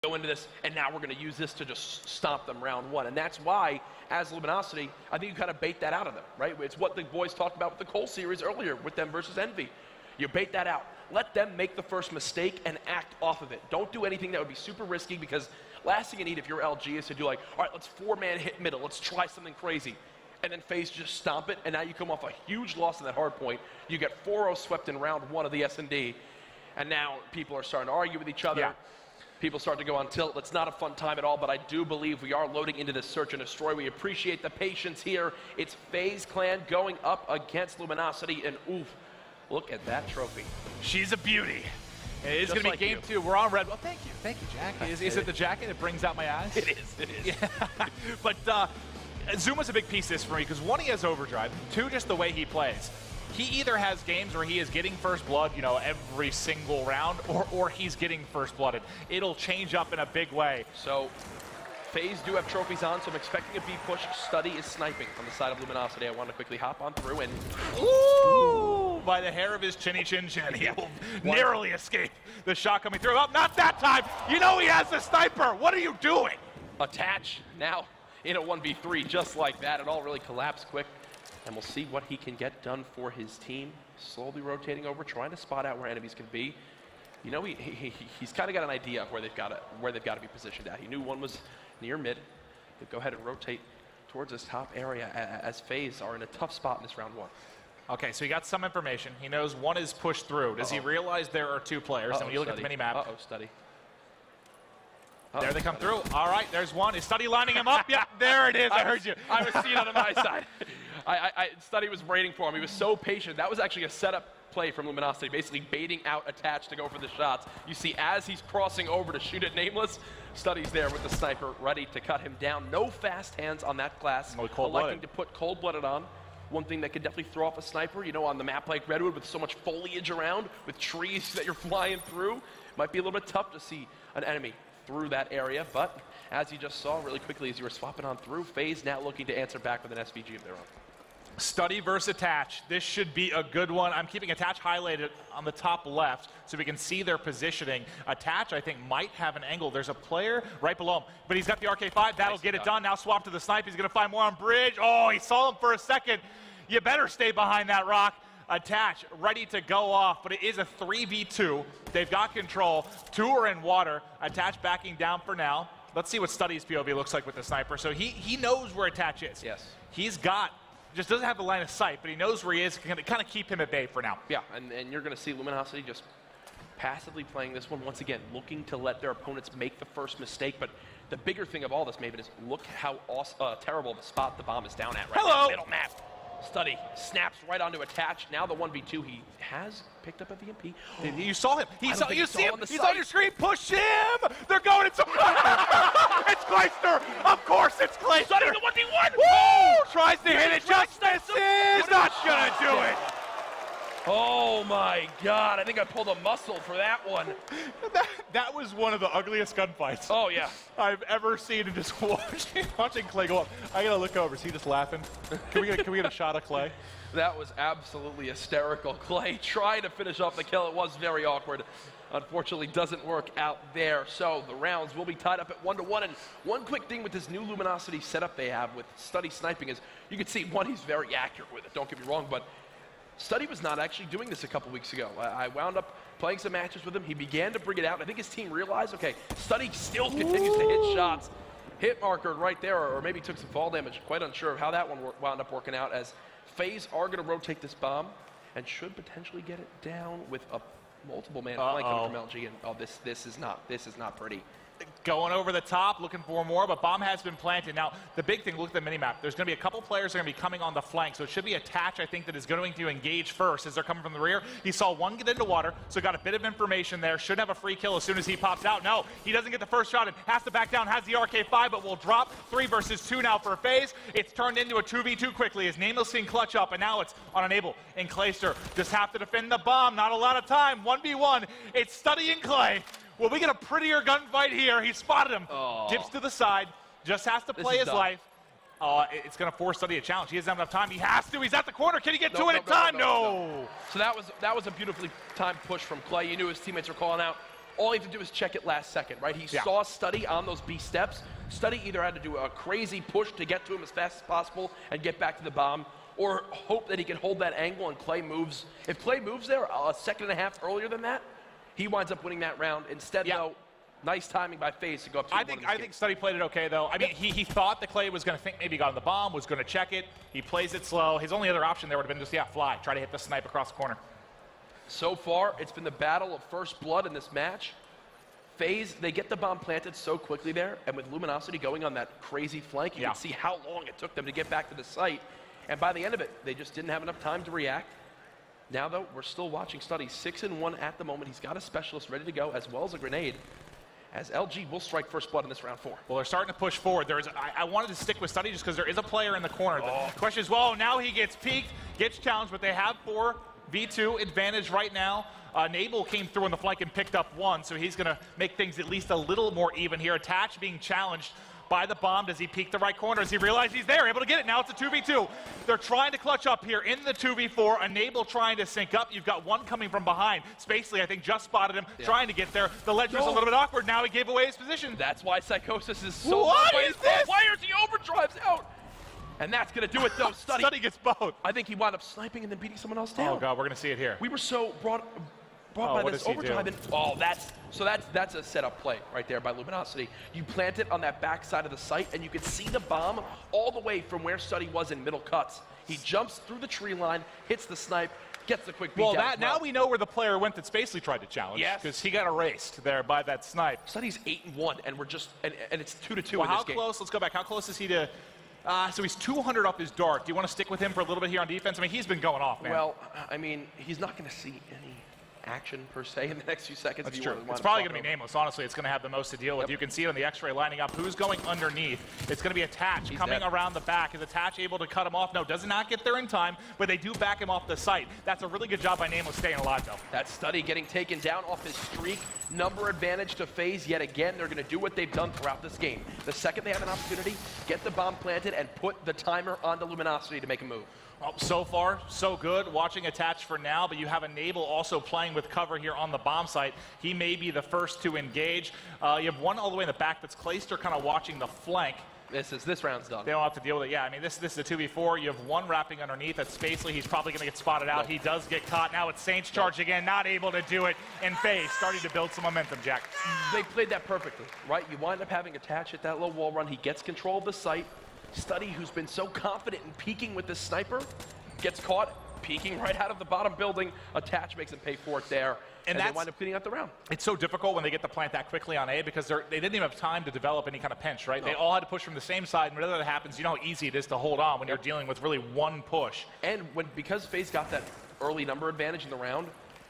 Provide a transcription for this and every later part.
go into this, and now we're going to use this to just stomp them round one. And that's why, as Luminosity, I think you kind of bait that out of them, right? It's what the boys talked about with the Cole series earlier with them versus Envy. You bait that out. Let them make the first mistake and act off of it. Don't do anything that would be super risky, because last thing you need if you're LG is to do like, all right, let's 4-man hit middle. Let's try something crazy. And then FaZe just stomp it, and now you come off a huge loss in that hard point. You get 4-0 swept in round one of the S&D, and now people are starting to argue with each other. Yeah. People start to go on tilt. It's not a fun time at all, but I do believe we are loading into this search and destroy. We appreciate the patience here. It's FaZe Clan going up against Luminosity, and oof, look at that trophy. She's a beauty. It is going to be game two. We're on red. Well, thank you, Jack. Is it the jacket? It brings out my eyes? It is. Yeah. But Zuma's a big piece of this for me, because one, he has overdrive. Two, just the way he plays. He either has games where he is getting first blood, you know, every single round, or he's getting first blooded. It'll change up in a big way. So FaZe do have trophies on, so I'm expecting a B push. Study is sniping on the side of Luminosity. I want to quickly hop on through and... Ooh! By the hair of his chinny chin chin, he will narrowly escape the shot coming through. Oh, not that time! You know he has the sniper! What are you doing? Attach now in a 1v3 just like that. It all really collapsed quick. And we'll see what he can get done for his team. Slowly rotating over, trying to spot out where enemies can be. You know, he's kind of got an idea of where they've got to be positioned at. He knew one was near mid. He'll go ahead and rotate towards this top area, as FaZe are in a tough spot in this round one. Okay, so he got some information. He knows one is pushed through. Does he realize there are two players? And when you look at the mini-map... Study. There they come through. All right, there's one. Is Study lining him up? Yep, there it is. I heard you. I was seeing on my side. Study was waiting for him. He was so patient. That was actually a setup play from Luminosity, basically baiting out Attach to go for the shots. You see, as he's crossing over to shoot at Nameless, Study's there with the sniper ready to cut him down. No fast hands on that class. Electing to put cold-blooded on. One thing that could definitely throw off a sniper, you know, on the map like Redwood with so much foliage around, with trees that you're flying through, might be a little bit tough to see an enemy through that area. But as you just saw really quickly as you were swapping on through, FaZe now looking to answer back with an SVG of their own. Study versus Attach. This should be a good one. I'm keeping Attach highlighted on the top left so we can see their positioning. Attach, I think, might have an angle. There's a player right below him, but he's got the RK5. That'll get it done. Now swap to the snipe. He's going to find more on bridge. Oh, he saw him for a second. You better stay behind that rock. Attach, ready to go off, but it is a 3v2. They've got control. Two are in water. Attach backing down for now. Let's see what Study's POV looks like with the sniper. So he knows where Attach is. Yes. He's got... just doesn't have the line of sight, but he knows where he is, can kind of keep him at bay for now. Yeah, and you're going to see Luminosity just passively playing this one once again, looking to let their opponents make the first mistake. But the bigger thing of all this, Maven, is look how terrible of a spot the bomb is down at right now. Middle map. Study snaps right onto Attach. Now the 1v2, he has picked up a VMP. You saw him. You see him. He's on your screen. Push him. They're going. It's Clayster. Of course it's Clayster. Study the 1v1. Woo! Tries to hit it. Just misses. Not going to do it. Oh my God, I think I pulled a muscle for that one. That was one of the ugliest gunfights. Oh yeah. I've ever seen, and just watching Clay go up. I gotta look over, is he just laughing? Can we get a shot of Clay? That was absolutely hysterical. Clay trying to finish off the kill. It was very awkward. Unfortunately, doesn't work out there. So the rounds will be tied up at 1-1. And one quick thing with this new Luminosity setup they have with Study sniping is, you can see, one, he's very accurate with it, don't get me wrong, but Study was not actually doing this a couple weeks ago. I wound up playing some matches with him. He began to bring it out. I think his team realized, okay, Study still continues to hit shots. Hit marker right there, or maybe took some fall damage. Quite unsure of how that one wound up working out, as FaZe are going to rotate this bomb and should potentially get it down with a multiple man flank coming from LG. And oh, this is not pretty. Going over the top, looking for more, but bomb has been planted. Now, the big thing, look at the minimap. There's going to be a couple players that are going to be coming on the flank, so it should be Attach, I think, that is going to engage first as they're coming from the rear. He saw one get into water, so got a bit of information there. Should have a free kill as soon as he pops out. No, he doesn't get the first shot and has to back down, has the RK5, but will drop. 3 versus 2 now for FaZe. It's turned into a 2v2 quickly as Nameless can clutch up, and now it's on Enable. And Clayster just have to defend the bomb. Not a lot of time. 1v1. It's Study and Clay. Will we get a prettier gunfight here? He spotted him. Dips to the side. Just has to play his life. It's going to force Study a challenge. He doesn't have enough time. He has to. He's at the corner. Can he get to it in time? No. So that was a beautifully timed push from Clay. You knew his teammates were calling out. all you have to do is check it last second, right? He saw Study on those B steps. Study either had to do a crazy push to get to him as fast as possible and get back to the bomb, or hope that he can hold that angle and Clay moves. If Clay moves there a second and a half earlier than that, he winds up winning that round. Instead, though, nice timing by FaZe to go up 2-1. I think Study played it okay, though. I mean, he thought that Clay was going to think maybe he got on the bomb, was going to check it. He plays it slow. His only other option there would have been just, fly. Try to hit the snipe across the corner. So far, it's been the battle of first blood in this match. FaZe, they get the bomb planted so quickly there, and with Luminosity going on that crazy flank, you can see how long it took them to get back to the site. And by the end of it, they just didn't have enough time to react. Now, though, we're still watching Study 6-1 at the moment. He's got a specialist ready to go, as well as a grenade, as LG will strike first blood in this round 4. Well, they're starting to push forward. I wanted to stick with Study just because there is a player in the corner. The question is, well, now he gets peeked, gets challenged, but they have 4v2 advantage right now. Nabel came through on the flank and picked up 1, so he's going to make things at least a little more even here. Attach being challenged by the bomb. Does he peek the right corner? Does he realize he's there? Able to get it. Now it's a 2v2. They're trying to clutch up here in the 2v4. Nabel trying to sync up. You've got one coming from behind. Spacely, I think, just spotted him, trying to get there. The ledger's a little bit awkward. Now he gave away his position. That's why Psychosis is so What is this? Wires, he overdrives out. And that's going to do it, though. Study gets both. I think he wound up sniping and then beating someone else down. Oh, God, we're going to see it here. We were so brought by this overdrive. And, that's a setup play right there by Luminosity. You plant it on that back side of the site, and you can see the bomb all the way from where Study was in middle cuts. He jumps through the tree line, hits the snipe, gets the quick beat down. Well, now we know where the player went that Spacely tried to challenge. Yes. Because he got erased there by that snipe. Study's 8-1, and we're just and it's 2-2 in this game. How close? Let's go back. How close is he to? So he's 200 up his dart. Do you want to stick with him for a little bit here on defense? I mean, he's been going off, man. Well, I mean, he's not going to see any action per se in the next few seconds. That's true. It's probably going to be nameless. Honestly, it's going to have the most to deal with. You can see it on the X-ray lining up. Who's going underneath? It's going to be Attach coming around the back. Is Attach able to cut him off? No, does not get there in time, but they do back him off the site. That's a really good job by Nameless staying alive, though. That Study getting taken down off his streak. Number advantage to FaZe yet again. They're going to do what they've done throughout this game. The second they have an opportunity, get the bomb planted and put the timer on the Luminosity to make a move. Well, so far, so good. Watching Attach for now, but you have Nabel also playing with cover here on the bomb site. He may be the first to engage. You have one all the way in the back that's Clayster kind of watching the flank. This round's done. They don't have to deal with it. Yeah, I mean, this is a 2v4. You have one wrapping underneath. That's Spacely. He's probably going to get spotted out. He does get caught. Now it's Saints charge again. Not able to do it. And FaZe starting to build some momentum, Jack. They played that perfectly, right? You wind up having Attach at that low wall run. He gets control of the site. Study, who's been so confident in peeking with this sniper, gets caught peeking right out of the bottom building. Attach makes him pay for it there. And they wind up cleaning out the round. It's so difficult when they get the plant that quickly on A because they didn't even have time to develop any kind of pinch, right? No. They all had to push from the same side, and whenever that happens, you know how easy it is to hold on when you're dealing with really one push. And because FaZe got that early number advantage in the round,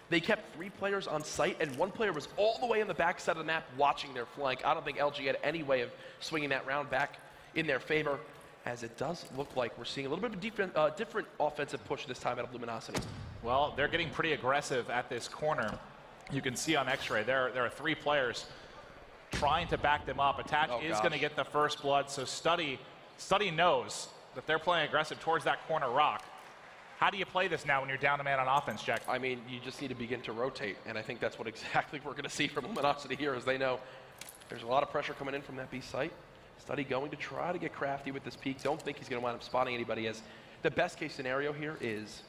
they kept 3 players on site, and 1 player was all the way on the back side of the map watching their flank. I don't think LG had any way of swinging that round back in their favor, as it does look like we're seeing a little bit of a different offensive push this time out of Luminosity. Well, they're getting pretty aggressive at this corner. You can see on X-ray, there are 3 players trying to back them up. Attach is going to get the first blood, so Study knows that they're playing aggressive towards that corner rock. How do you play this now when you're down a man on offense, Jack? I mean, you just need to begin to rotate, and I think that's what exactly we're going to see from Luminosity here, as they know there's a lot of pressure coming in from that B site. Study going to try to get crafty with this peek. Don't think he's going to wind up spotting anybody, as the best case scenario here is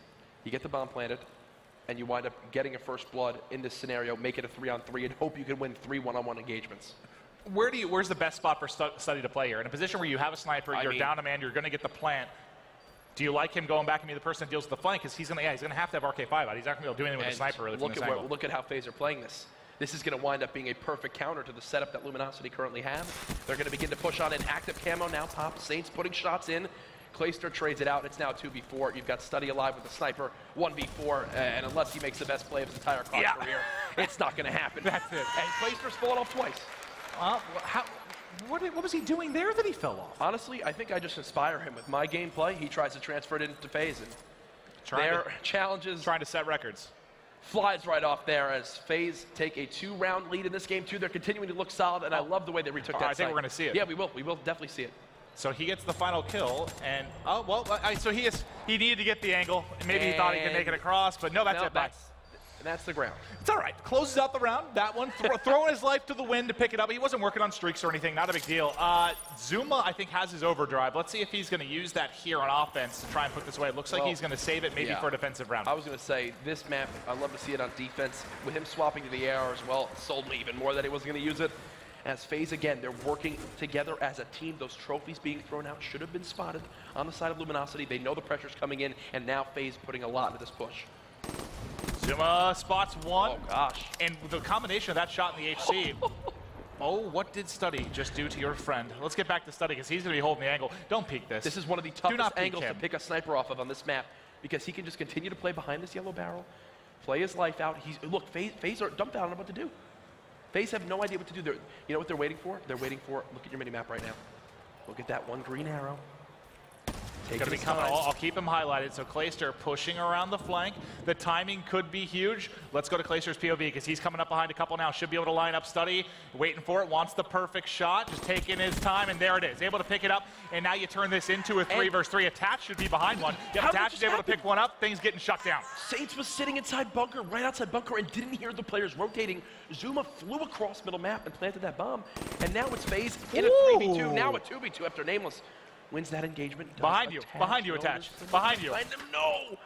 you get the bomb planted and you wind up getting a first blood in this scenario, make it a 3-on-3, and hope you can win 3 one-on-one engagements. Where's the best spot for Study to play here? In a position where you have a sniper, you're down a man, you're going to get the plant. Do you like him going back and be the person that deals with the flank? Because he's going to have to have RK5 out. He's not going to be able to do anything with the sniper really from this angle. Look at how FaZe are playing this. This is going to wind up being a perfect counter to the setup that Luminosity currently have. They're going to begin to push on in active camo now. Pop Saints putting shots in. Clayster trades it out. It's now 2v4. You've got Study alive with the sniper. 1v4, and unless he makes the best play of his entire career, it's not going to happen. That's it. And Clayster's fallen off twice. What was he doing there that he fell off? Honestly, I think I just inspire him with my gameplay. He tries to transfer it into FaZe, and their challenges. Trying to set records. Flies right off there as FaZe take a 2-round lead in this game, too. They're continuing to look solid, and I love the way they retook that I think we're going to see it. Yeah, we will. We will definitely see it. So he gets the final kill, and so he needed to get the angle. Maybe he thought he could make it across, but no, that's it. that's the ground. It's all right. Closes out the round. That one, throwing his life to the wind to pick it up. He wasn't working on streaks or anything. Not a big deal. Zuma, I think, has his overdrive. Let's see if he's going to use that here on offense to try and put this away. It looks like he's going to save it maybe for a defensive round. I was going to say, this map, I'd love to see it on defense. With him swapping to the AR as well, it sold me even more that he wasn't going to use it. As FaZe, again, they're working together as a team. Those trophies being thrown out should have been spotted on the side of Luminosity. They know the pressure's coming in, and now FaZe putting a lot into this push. Zuma spots one. Oh, gosh. And the combination of that shot in the HC. Oh, what did Study just do to your friend? Let's get back to Study, because he's going to be holding the angle. Don't peek this. This is one of the toughest angles to pick a sniper off of on this map, because he can just continue to play behind this yellow barrel, play his life out. Look, FaZe are dumbfounded on what to do. FaZe have no idea what to do. You know what they're waiting for? They're waiting for, look at your mini-map right now. Look at that one green arrow. I'll keep him highlighted. So Clayster pushing around the flank. The timing could be huge. Let's go to Clayster's POV, because he's coming up behind a couple now. Should be able to line up Study. Waiting for it. Wants the perfect shot. Just taking his time, and there it is. Able to pick it up, and now you turn this into a 3 versus 3. Attach should be behind one. Yep, Attach is able to pick one up. Things getting shut down. Saints was sitting inside bunker, right outside bunker, and didn't hear the players rotating. Zuma flew across middle map and planted that bomb. And now it's FaZe in a 3v2. Now a 2v2 after Nameless wins that engagement. Behind you, Attach. Behind you. Behind them, no!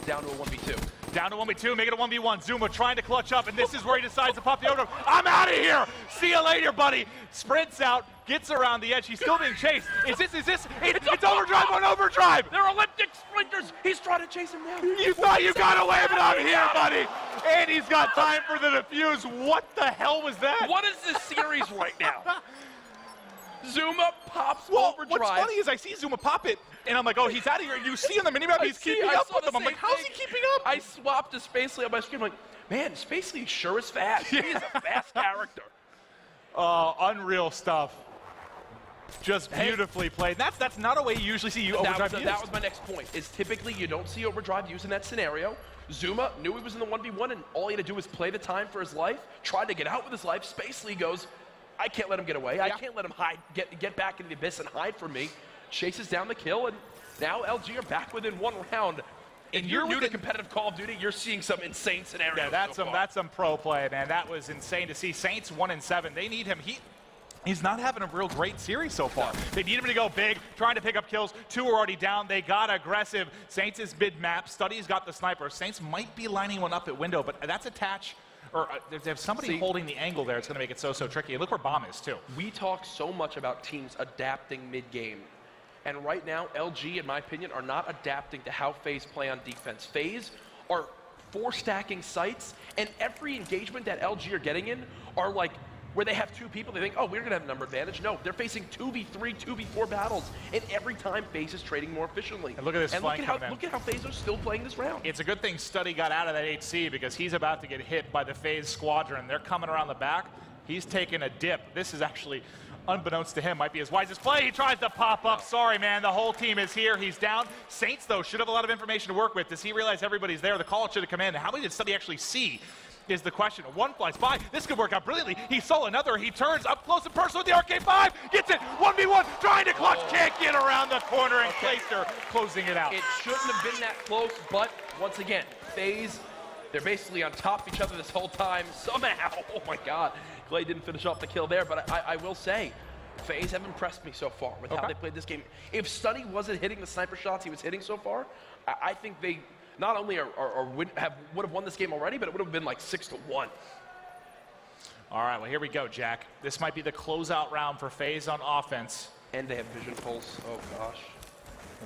Down to a 1v2. Down to 1v2, make it a 1v1. Zuma trying to clutch up, and this is where he decides to pop the overdrive. I'm out of here! See you later, buddy! Sprints out, gets around the edge. He's still being chased. It's overdrive on overdrive! They're Olympic sprinters! He's trying to chase him down. You thought you got away, but I'm here, buddy! And he's got time for the defuse. What the hell was that? What is this series right now? Zuma pops overdrive. What's funny is I see Zuma pop it, and I'm like, oh, he's out of here. And you see on the minimap he's keeping up with him. I'm like, how's he keeping up? I swapped to Spacely on my screen. I'm like, man, Spacely sure is fast. He is a fast character. Unreal stuff. Just beautifully played. That's not a way you usually see overdrive used. That was my next point, is typically you don't see overdrive used in that scenario. Zuma knew he was in the 1v1, and all he had to do was play the time for his life, tried to get out with his life. Spacely goes, I can't let him get away. Yeah. I can't let him hide, get back into the abyss and hide from me. Chases down the kill, and now LG are back within 1 round. If you're new to competitive Call of Duty, you're seeing some insane scenarios. Yeah, that's some pro play, man. That was insane to see. Saints 1-7. They need him. He's not having a real great series so far. They need him to go big, trying to pick up kills. 2 are already down. They got aggressive. Saints is mid-map. Study's got the sniper. Saints might be lining one up at window, but that's Attach. Or there's somebody holding the angle there. It's going to make it so tricky. And look where Bomb is, too. We talk so much about teams adapting mid-game. And right now, LG, in my opinion, are not adapting to how FaZe play on defense. FaZe are 4-stacking sites, and every engagement that LG are getting in are like where they have 2 people. They think, oh, we're going to have number advantage. No, they're facing 2v3, 2v4 battles, and every time FaZe is trading more efficiently. And look at this flank look at how FaZe are still playing this round. It's a good thing Study got out of that HC, because he's about to get hit by the FaZe squadron. They're coming around the back. He's taking a dip. This is actually, unbeknownst to him, might be his wisest play. He tries to pop up. Sorry, man. The whole team is here. He's down. Saints, though, should have a lot of information to work with. Does he realize everybody's there? The call should have come in. How many did Study actually see is the question. 1 flies by. This could work out brilliantly. He saw another. He turns up close and personal with the RK5. Gets it. 1v1. Trying to clutch. Can't get around the corner, and Clayster closing it out. It shouldn't have been that close, but once again, FaZe, they're basically on top of each other this whole time. Somehow, oh my God, Clay didn't finish off the kill there, but I will say, FaZe have impressed me so far with how they played this game. If Study wasn't hitting the sniper shots he was hitting so far, I think they not only would have won this game already, but it would have been like 6-1. All right, well, here we go, Jack. This might be the closeout round for FaZe on offense. And they have Vision Pulse. Oh, gosh.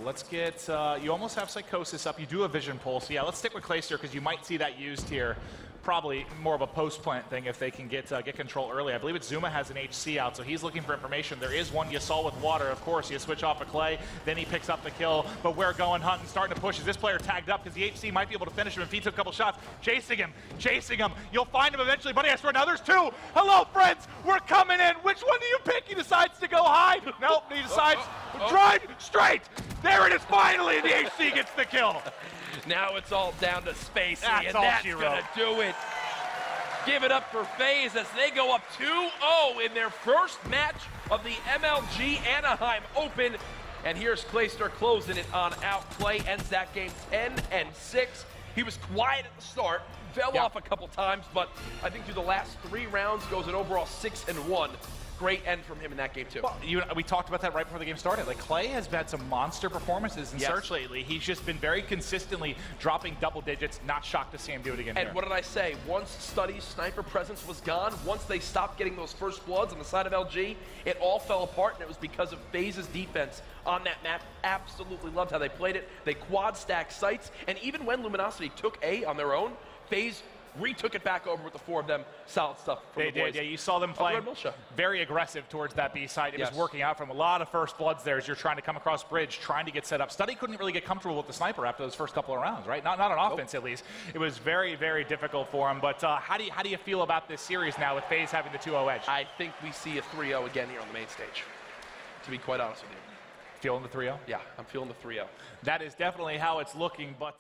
Let's get, you almost have Psychosis up. You do have Vision Pulse. Yeah, let's stick with Clayster, because you might see that used here. Probably more of a post-plant thing if they can get control early. I believe it's Zuma has an HC out, so he's looking for information. There is one you saw with Water. Of course, you switch off of Clay, then he picks up the kill. But we're going hunting, starting to push. Is this player tagged up? Because the HC might be able to finish him if he took a couple shots. Chasing him. You'll find him eventually, buddy. I swear, now there's 2. Hello, friends. We're coming in. Which one do you pick? He decides to go hide. Nope, he decides drive straight. There it is, finally, and the HC gets the kill. Now it's all down to Spacey, and that's going to do it. Give it up for FaZe as they go up 2-0 in their first match of the MLG Anaheim Open. And here's Clayster closing it on out. Clay ends that game 10-6. He was quiet at the start, fell off a couple times, but I think through the last 3 rounds goes an overall 6-1. Great end from him in that game, too. Well, we talked about that right before the game started. Like, Clay has had some monster performances in Search lately. He's just been very consistently dropping double digits. Not shocked to see him do it again And here. what did I say? Once Study's sniper presence was gone, once they stopped getting those first bloods on the side of LG, it all fell apart, and it was because of FaZe's defense on that map. Absolutely loved how they played it. They quad stacked sites, and even when Luminosity took A on their own, FaZe retook it back over with the 4 of them. Solid stuff from the boys. Yeah, you saw them playing Milsha. very aggressive towards that B side. It was working out from a lot of first bloods there as you're trying to come across bridge, trying to get set up. Study couldn't really get comfortable with the sniper after those first couple of rounds, right? Not on offense, at least. It was very, very difficult for him. But how do you feel about this series now with FaZe having the 2-0 edge? I think we see a 3-0 again here on the main stage, to be quite honest with you. Feeling the 3-0? Yeah, I'm feeling the 3-0. That is definitely how it's looking, but...